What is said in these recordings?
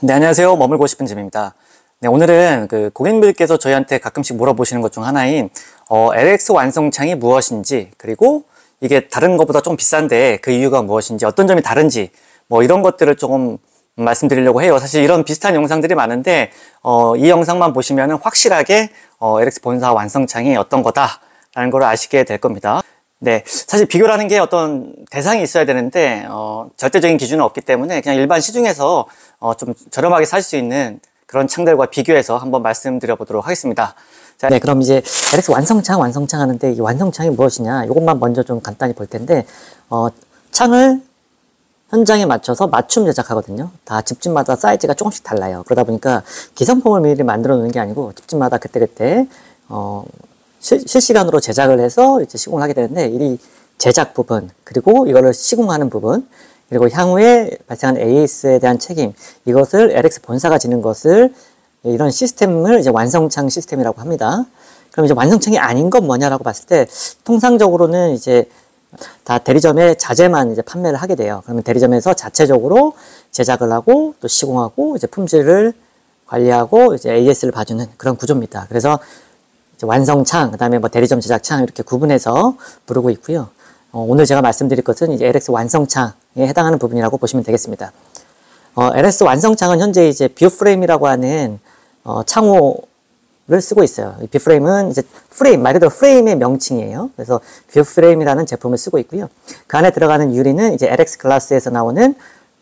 네, 안녕하세요. 머물고 싶은 집입니다. 네, 오늘은 고객님들께서 저희한테 가끔씩 물어보시는 것 중 하나인 LX 완성창이 무엇인지, 그리고 이게 다른 것보다 좀 비싼데 그 이유가 무엇인지, 어떤 점이 다른지 뭐 이런 것들을 조금 말씀드리려고 해요. 사실 이런 비슷한 영상들이 많은데 이 영상만 보시면 확실하게 LX 본사 완성창이 어떤 거다라는 걸 아시게 될 겁니다. 네, 사실 비교라는 게 어떤 대상이 있어야 되는데 절대적인 기준은 없기 때문에 그냥 일반 시중에서 좀 저렴하게 살 수 있는 그런 창들과 비교해서 한번 말씀드려 보도록 하겠습니다. 자, 네, 그럼 이제 LX 완성창 하는데 이 완성창이 무엇이냐, 이것만 먼저 좀 간단히 볼 텐데 창을 현장에 맞춰서 맞춤 제작하거든요. 다 집집마다 사이즈가 조금씩 달라요. 그러다 보니까 기성품을 미리 만들어 놓는 게 아니고 집집마다 그때그때 실시간으로 제작을 해서 이제 시공을 하게 되는데, 이 제작 부분, 그리고 이거를 시공하는 부분, 그리고 향후에 발생한 AS에 대한 책임, 이것을 LX 본사가 지는 것을, 이런 시스템을 이제 완성창 시스템이라고 합니다. 그럼 이제 완성창이 아닌 건 뭐냐라고 봤을 때, 통상적으로는 이제 다 대리점에 자재만 이제 판매를 하게 돼요. 그러면 대리점에서 자체적으로 제작을 하고 또 시공하고 이제 품질을 관리하고 이제 AS를 봐주는 그런 구조입니다. 그래서 완성창, 그 다음에 뭐 대리점 제작창 이렇게 구분해서 부르고 있고요. 오늘 제가 말씀드릴 것은 이제 LX 완성창에 해당하는 부분이라고 보시면 되겠습니다. LX 완성창은 현재 이제 뷰프레임이라고 하는 창호를 쓰고 있어요. 이 뷰프레임은 이제 프레임, 말 그대로 프레임의 명칭이에요. 그래서 뷰프레임이라는 제품을 쓰고 있고요. 그 안에 들어가는 유리는 이제 LX 글라스에서 나오는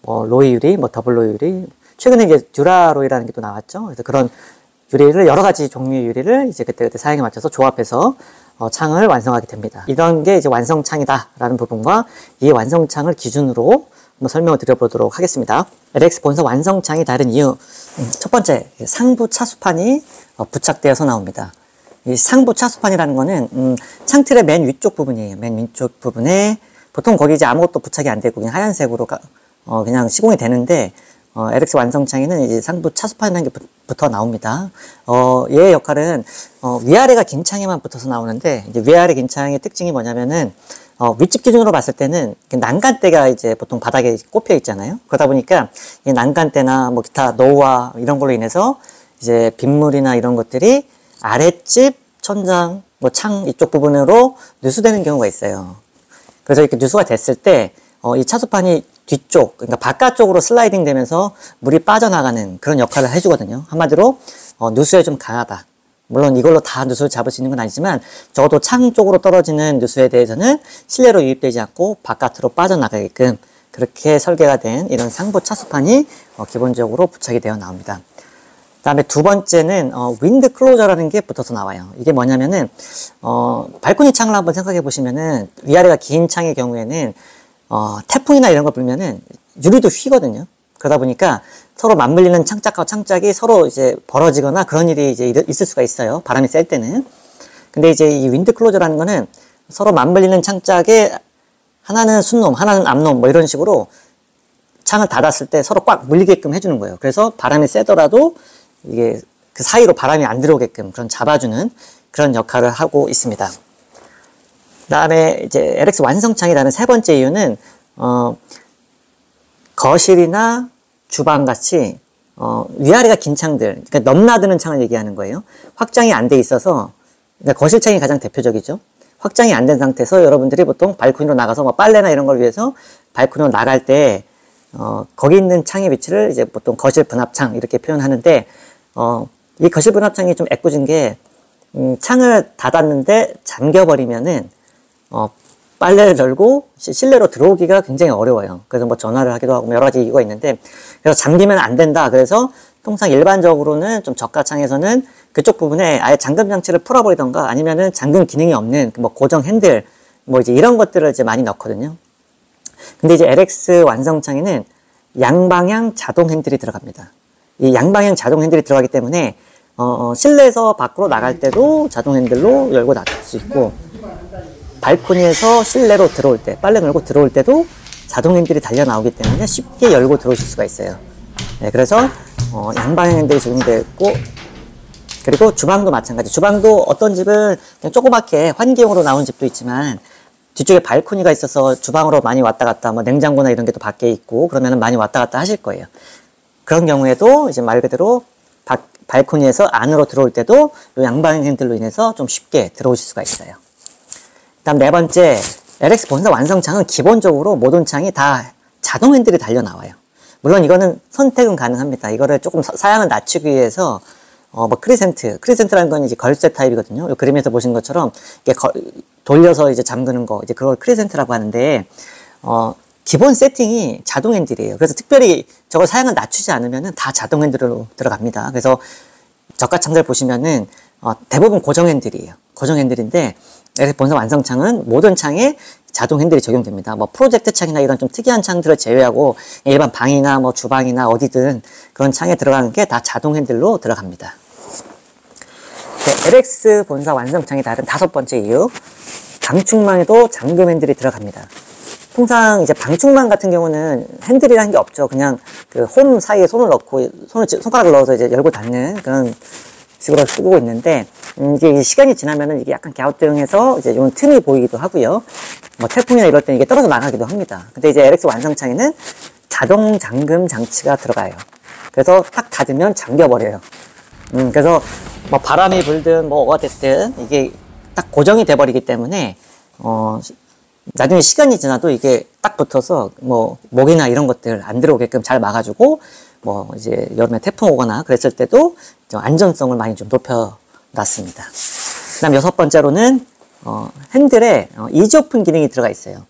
로이 유리, 더블 로이 유리, 최근에 이제 듀라로이라는 게 또 나왔죠. 그래서 그런 유리를, 여러 가지 종류의 유리를 이제 그때그때 사양에 맞춰서 조합해서 창을 완성하게 됩니다. 이런 게 이제 완성창이다라는 부분과 이 완성창을 기준으로 한번 설명을 드려보도록 하겠습니다. LX 본사 완성창이 다른 이유, 첫 번째, 상부 차수판이 부착되어서 나옵니다. 이 상부 차수판이라는 거는 창틀의 맨 위쪽 부분이에요. 맨 위쪽 부분에 보통 거기 이제 아무것도 부착이 안 되고 그냥 하얀색으로 그냥 시공이 되는데, LX 완성창에는 이제 상부 차수판이라는 게 붙어 나옵니다. 얘의 역할은 위아래가 긴 창에만 붙어서 나오는데, 이제 위아래 긴 창의 특징이 뭐냐면은 윗집 기준으로 봤을 때는 난간대가 이제 보통 바닥에 꼽혀 있잖아요. 그러다 보니까 이 난간대나 뭐 기타 노후화 이런 걸로 인해서 이제 빗물이나 이런 것들이 아랫집 천장, 뭐 창 이쪽 부분으로 누수되는 경우가 있어요. 그래서 이렇게 누수가 됐을 때 이 차수판이 뒤쪽, 그러니까 바깥쪽으로 슬라이딩 되면서 물이 빠져나가는 그런 역할을 해주거든요. 한마디로 누수에 좀 강하다. 물론 이걸로 다 누수를 잡을 수 있는 건 아니지만 적어도 창 쪽으로 떨어지는 누수에 대해서는 실내로 유입되지 않고 바깥으로 빠져나가게끔 그렇게 설계가 된 이런 상부 차수판이 기본적으로 부착이 되어 나옵니다. 그 다음에 두 번째는 윈드 클로저라는 게 붙어서 나와요. 이게 뭐냐면은 발코니 창을 한번 생각해 보시면은 위아래가 긴 창의 경우에는 태풍이나 이런 거 불면은 유리도 휘거든요. 그러다 보니까 서로 맞물리는 창짝과 창짝이 서로 이제 벌어지거나 그런 일이 이제 있을 수가 있어요. 바람이 셀 때는. 근데 이제 이 윈드 클로저라는 거는 서로 맞물리는 창짝에 하나는 순놈, 하나는 앞놈 뭐 이런 식으로 창을 닫았을 때 서로 꽉 물리게끔 해주는 거예요. 그래서 바람이 세더라도 이게 그 사이로 바람이 안 들어오게끔 그런 잡아주는 그런 역할을 하고 있습니다. 그 다음에 이제 LX 완성창이라는 세 번째 이유는 거실이나 주방 같이 위아래가 긴 창들, 그러니까 넘나드는 창을 얘기하는 거예요. 확장이 안 돼 있어서, 그러니까 거실창이 가장 대표적이죠. 확장이 안 된 상태에서 여러분들이 보통 발코니로 나가서 뭐 빨래나 이런 걸 위해서 발코니로 나갈 때 거기 있는 창의 위치를 이제 보통 거실 분합창 이렇게 표현하는데, 이 거실 분합창이 좀 애꿎은 게 창을 닫았는데 잠겨버리면은 빨래를 널고 실내로 들어오기가 굉장히 어려워요. 그래서 뭐 전화를 하기도 하고 여러 가지 이유가 있는데, 그래서 잠기면 안 된다. 그래서 통상 일반적으로는 좀 저가 창에서는 그쪽 부분에 아예 잠금 장치를 풀어버리던가 아니면은 잠금 기능이 없는 뭐 고정 핸들 뭐 이제 이런 것들을 이제 많이 넣거든요. 근데 이제 LX 완성창에는 양방향 자동 핸들이 들어갑니다. 이 양방향 자동 핸들이 들어가기 때문에 실내에서 밖으로 나갈 때도 자동 핸들로 열고 닫을 수 있고, 발코니에서 실내로 들어올 때, 빨래 널고 들어올 때도 자동 핸들이 달려 나오기 때문에 쉽게 열고 들어오실 수가 있어요. 네, 그래서 양방향 핸들이 적용되어 있고, 그리고 주방도 마찬가지. 주방도 어떤 집은 그냥 조그맣게 환기용으로 나온 집도 있지만 뒤쪽에 발코니가 있어서 주방으로 많이 왔다 갔다, 뭐 냉장고나 이런 게 또 밖에 있고 그러면은 많이 왔다 갔다 하실 거예요. 그런 경우에도 이제 말 그대로 발코니에서 안으로 들어올 때도 이 양방 핸들로 인해서 좀 쉽게 들어오실 수가 있어요. 다음 네 번째, LX 본사 완성창은 기본적으로 모든 창이 다 자동 핸들이 달려 나와요. 물론 이거는 선택은 가능합니다. 이거를 조금 사양을 낮추기 위해서 크리센트라는 건 이제 걸쇠 타입이거든요. 이 그림에서 보신 것처럼 이게 돌려서 이제 잠그는 거, 이제 그걸 크리센트라고 하는데, 기본 세팅이 자동 핸들이에요. 그래서 특별히 저걸 사양을 낮추지 않으면은 다 자동 핸들로 들어갑니다. 그래서 저가 창들 보시면은 대부분 고정 핸들이에요. 고정 핸들인데 LX 본사 완성창은 모든 창에 자동 핸들이 적용됩니다. 뭐 프로젝트 창이나 이런 좀 특이한 창들을 제외하고 일반 방이나 뭐 주방이나 어디든 그런 창에 들어가는 게 다 자동 핸들로 들어갑니다. 네, LX 본사 완성창이 다른 다섯 번째 이유, 방충망에도 잠금 핸들이 들어갑니다. 통상 이제 방충망 같은 경우는 핸들이라는 게 없죠. 그냥 그 홈 사이에 손을 넣고 손가락을 넣어서 이제 열고 닫는 그런 식으로 쓰고 있는데, 이게 시간이 지나면은 이게 약간 갸우뚱해서 이제 좀 틈이 보이기도 하고요. 뭐 태풍이나 이럴 때 이게 떨어져 나가기도 합니다. 근데 이제 LX 완성창에는 자동 잠금 장치가 들어가요. 그래서 딱 닫으면 잠겨버려요. 그래서 뭐 바람이 불든 뭐가 됐든 이게 딱 고정이 돼버리기 때문에 나중에 시간이 지나도 이게 딱 붙어서 뭐 모기나 이런 것들 안 들어오게끔 잘 막아주고, 뭐 이제 여름에 태풍 오거나 그랬을 때도 좀 안전성을 많이 좀 높여놨습니다. 그다음 여섯 번째로는 핸들에 이지 오픈 기능이 들어가 있어요.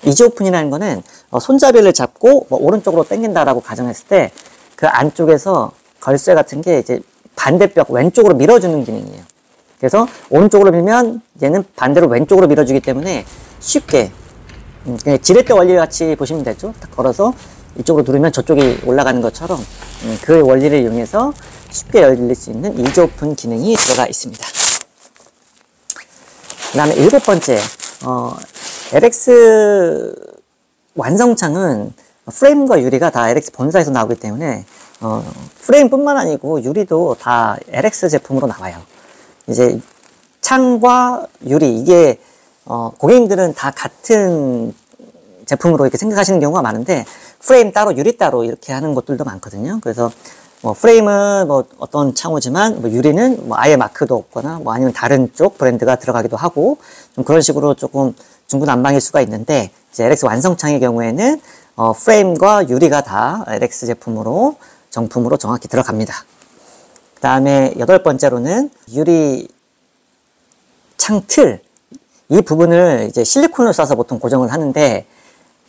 이지 오픈이라는 거는 손잡이를 잡고 뭐 오른쪽으로 당긴다라고 가정했을 때 그 안쪽에서 걸쇠 같은 게 이제 반대벽 왼쪽으로 밀어주는 기능이에요. 그래서 오른쪽으로 밀면 얘는 반대로 왼쪽으로 밀어주기 때문에 쉽게 그냥 지렛대 원리 같이 보시면 되죠. 딱 걸어서 이쪽으로 누르면 저쪽이 올라가는 것처럼 그 원리를 이용해서 쉽게 열릴 수 있는 이지 오픈 기능이 들어가 있습니다. 그 다음에 일곱 번째, LX 완성창은 프레임과 유리가 다 LX 본사에서 나오기 때문에 프레임뿐만 아니고 유리도 다 LX 제품으로 나와요. 이제 창과 유리, 이게 고객님들은 다 같은 제품으로 이렇게 생각하시는 경우가 많은데, 프레임 따로 유리 따로 이렇게 하는 곳들도 많거든요. 그래서 뭐 프레임은 뭐 어떤 창호지만 뭐 유리는 뭐 아예 마크도 없거나 뭐 아니면 다른 쪽 브랜드가 들어가기도 하고, 좀 그런 식으로 조금 중구난방일 수가 있는데, 이제 LX 완성창의 경우에는 프레임과 유리가 다 LX 제품으로 정품으로 정확히 들어갑니다. 그 다음에 여덟 번째로는 유리 창틀, 이 부분을 이제 실리콘을 써서 보통 고정을 하는데,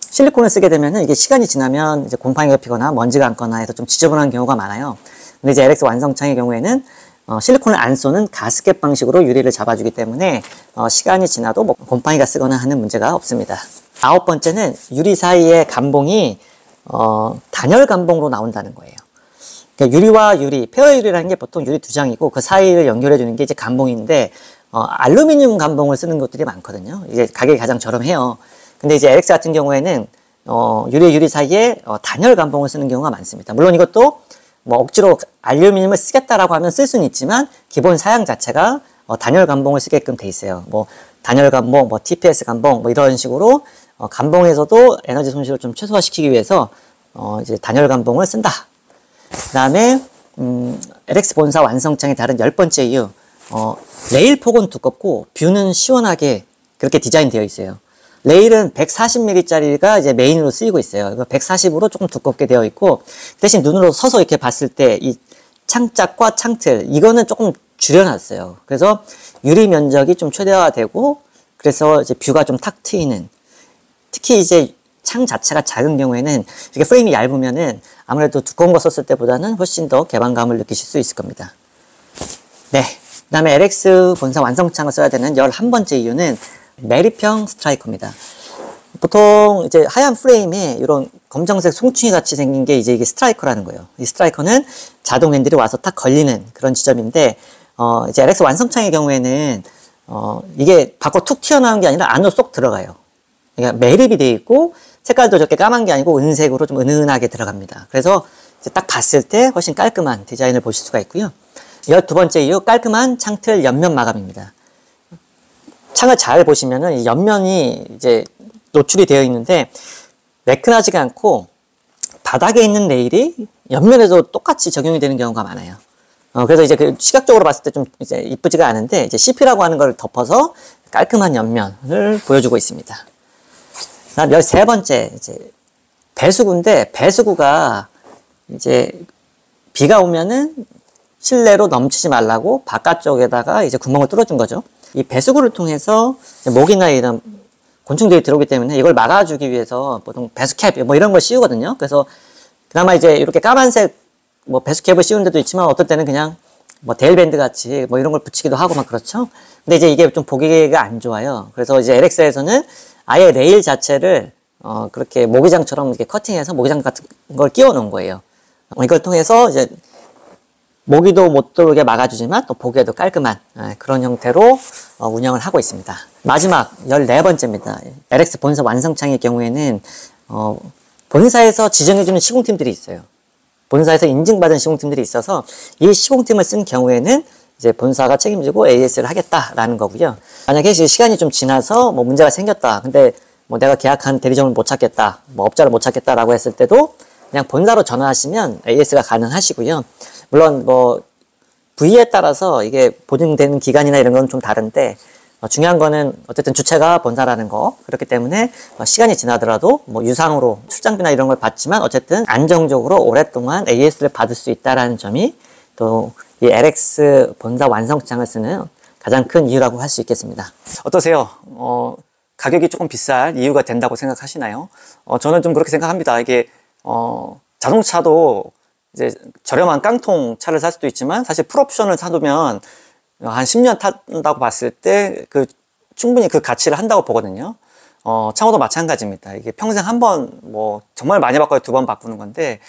실리콘을 쓰게 되면은 이게 시간이 지나면 이제 곰팡이가 피거나 먼지가 앉거나 해서 좀 지저분한 경우가 많아요. 근데 이제 LX 완성창의 경우에는 실리콘을 안 쏘는 가스켓 방식으로 유리를 잡아주기 때문에 시간이 지나도 뭐 곰팡이가 쓰거나 하는 문제가 없습니다. 아홉 번째는 유리 사이의 감봉이 단열 감봉으로 나온다는 거예요. 그러니까 유리와 유리, 페어 유리라는 게 보통 유리 두 장이고 그 사이를 연결해 주는 게 이제 감봉인데, 알루미늄 감봉을 쓰는 것들이 많거든요. 이게 가격이 가장 저렴해요. 근데 이제 LX 같은 경우에는 유리 사이에 단열 감봉을 쓰는 경우가 많습니다. 물론 이것도 뭐 억지로 알루미늄을 쓰겠다라고 하면 쓸 수는 있지만, 기본 사양 자체가 단열 감봉을 쓰게끔 돼 있어요. 뭐 단열 감봉, 뭐 TPS 감봉, 뭐 이런 식으로 감봉에서도 에너지 손실을 좀 최소화시키기 위해서 이제 단열 감봉을 쓴다. 그 다음에 LX 본사 완성창의 다른 열 번째 이유, 레일 폭은 두껍고 뷰는 시원하게 그렇게 디자인되어 있어요. 레일은 140mm짜리가 이제 메인으로 쓰이고 있어요. 140으로 조금 두껍게 되어 있고, 대신 눈으로 서서 이렇게 봤을 때 이 창짝과 창틀, 이거는 조금 줄여놨어요. 그래서 유리 면적이 좀 최대화되고, 그래서 이제 뷰가 좀 탁 트이는, 특히 이제 창 자체가 작은 경우에는 이렇게 프레임이 얇으면은 아무래도 두꺼운 거 썼을 때보다는 훨씬 더 개방감을 느끼실 수 있을 겁니다. 네. 그 다음에 LX 본사 완성창을 써야 되는 11번째 이유는 매립형 스트라이커입니다. 보통 이제 하얀 프레임에 이런 검정색 송충이 같이 생긴 게 이제 이게 스트라이커라는 거예요. 이 스트라이커는 자동 핸들이 와서 딱 걸리는 그런 지점인데, 이제 LX 완성창의 경우에는 이게 밖으로 툭 튀어나온 게 아니라 안으로 쏙 들어가요. 그러니까 매립이 되어 있고, 색깔도 저렇게 까만 게 아니고 은색으로 좀 은은하게 들어갑니다. 그래서 이제 딱 봤을 때 훨씬 깔끔한 디자인을 보실 수가 있고요. 12번째 이유, 깔끔한 창틀 옆면 마감입니다. 창을 잘 보시면은 이 옆면이 이제 노출이 되어 있는데 매끈하지가 않고, 바닥에 있는 레일이 옆면에도 똑같이 적용이 되는 경우가 많아요. 그래서 이제 그 시각적으로 봤을 때 좀 이제 이쁘지가 않은데, 이제 CP라고 하는 걸 덮어서 깔끔한 옆면을 보여주고 있습니다. 다음 13번째, 이제 배수구인데, 배수구가 이제 비가 오면은 실내로 넘치지 말라고 바깥쪽에다가 이제 구멍을 뚫어준 거죠. 이 배수구를 통해서 모기나 이런 곤충들이 들어오기 때문에 이걸 막아주기 위해서 보통 배수캡 뭐 이런 걸 씌우거든요. 그래서 그나마 이제 이렇게 까만색 뭐 배수캡을 씌우는 데도 있지만, 어떨 때는 그냥 뭐 데일밴드 같이 뭐 이런 걸 붙이기도 하고 막 그렇죠. 근데 이제 이게 좀 보기가 안 좋아요. 그래서 이제 LX에서는 아예 레일 자체를 그렇게 모기장처럼 이렇게 커팅해서 모기장 같은 걸 끼워 놓은 거예요. 이걸 통해서 이제 모기도 못 들어오게 막아주지만 또 보기에도 깔끔한 그런 형태로 운영을 하고 있습니다. 마지막 14번째입니다. LX 본사 완성창의 경우에는 본사에서 지정해주는 시공팀들이 있어요. 본사에서 인증받은 시공팀들이 있어서 이 시공팀을 쓴 경우에는 이제 본사가 책임지고 AS를 하겠다라는 거고요. 만약에 시간이 좀 지나서 뭐 문제가 생겼다. 근데 뭐 내가 계약한 대리점을 못 찾겠다, 뭐 업자를 못 찾겠다라고 했을 때도 그냥 본사로 전화하시면 AS가 가능하시고요. 물론 뭐 부위에 따라서 이게 보증되는 기간이나 이런 건 좀 다른데, 중요한 거는 어쨌든 주체가 본사라는 거. 그렇기 때문에 시간이 지나더라도 뭐 유상으로 출장비나 이런 걸 받지만 어쨌든 안정적으로 오랫동안 AS를 받을 수 있다라는 점이 또 이 LX 본사 완성창을 쓰는 가장 큰 이유라고 할 수 있겠습니다. 어떠세요? 가격이 조금 비쌀 이유가 된다고 생각하시나요? 저는 좀 그렇게 생각합니다. 이게 자동차도 이제 저렴한 깡통 차를 살 수도 있지만, 사실 풀옵션을 사두면 한 10년 탄다고 봤을 때 충분히 그 가치를 한다고 보거든요. 차고도 마찬가지입니다. 이게 평생 한 번, 뭐 정말 많이 바꿔야 2번 바꾸는 건데,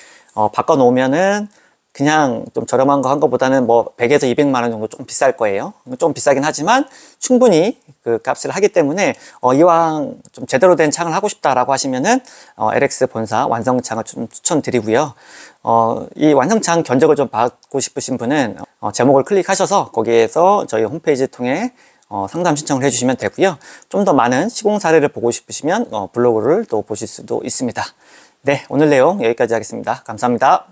바꿔 놓으면은 그냥 좀 저렴한 거 한 거보다는 뭐 100에서 200만 원 정도 좀 비쌀 거예요. 좀 비싸긴 하지만 충분히 그 값을 하기 때문에 이왕 좀 제대로 된 창을 하고 싶다라고 하시면은 LX 본사 완성창을 좀 추천드리고요. 이 완성창 견적을 좀 받고 싶으신 분은 제목을 클릭하셔서 거기에서 저희 홈페이지 통해 상담 신청을 해주시면 되고요. 좀 더 많은 시공 사례를 보고 싶으시면 블로그를 또 보실 수도 있습니다. 네, 오늘 내용 여기까지 하겠습니다. 감사합니다.